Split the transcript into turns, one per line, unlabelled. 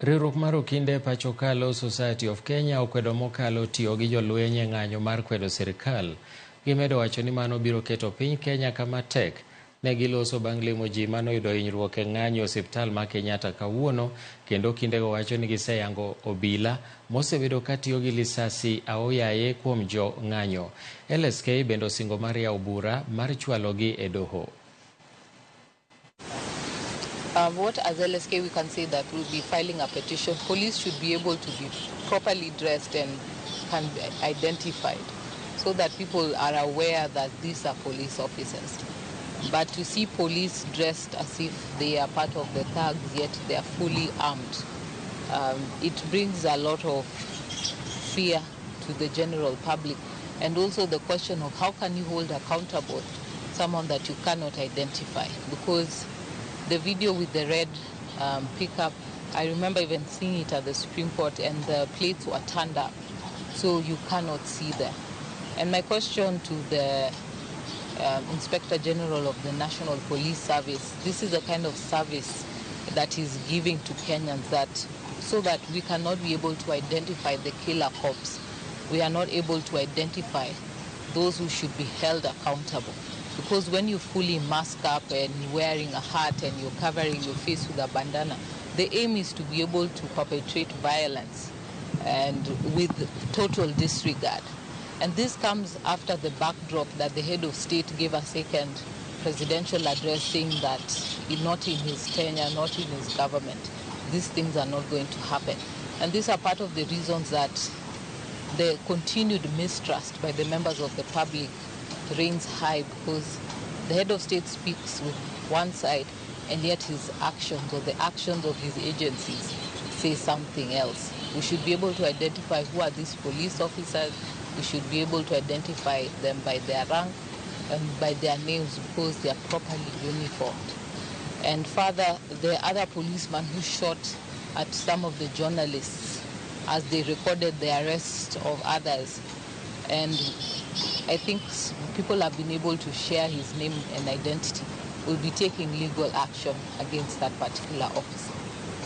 Riwruok mar okinde pacho kalo Society of Kenya okwedo mokalo tiyo gi jolweny e ng'anyo mar kwedo sirkal. Gimedo wacho ni mano biro keto piny Kenya kama tek. Ne giloso bang' limo ji manoyudo hinyruok e ng'anyo osiptal ma Kenyatta kawuono, kendo kindego wacho ni giseyango obila mosebedo katiyo gi lisasi aoyaye kuom jo ng'anyo. LSK bende osingo mar yawo bura mar chwalogi e doho.
What as LSK we can say that we'll be filing a petition. Police should be able to be properly dressed and can be identified so that people are aware that these are police officers. But to see police dressed as if they are part of the thugs, yet they are fully armed, it brings a lot of fear to the general public. And also the question of how can you hold accountable someone that you cannot identify? Because the video with the red pickup, I remember even seeing it at the Supreme Court, and the plates were turned up, so you cannot see them. And my question to the Inspector General of the National Police Service, this is the kind of service that is giving to Kenyans, that so that we cannot be able to identify the killer cops. We are not able to identify those who should be held accountable. Because when you fully mask up and wearing a hat and you're covering your face with a bandana, the aim is to be able to perpetrate violence and with total disregard. And this comes after the backdrop that the head of state gave a second presidential address saying that not in his tenure, not in his government, these things are not going to happen. And these are part of the reasons that the continued mistrust by the members of the public reigns high, because the head of state speaks with one side and yet his actions or the actions of his agencies say something else. We should be able to identify who are these police officers. We should be able to identify them by their rank and by their names because they are properly uniformed. And further, the other policeman who shot at some of the journalists as they recorded the arrest of others, and I think people have been able to share his name and identity, will be taking legal action against that particular officer.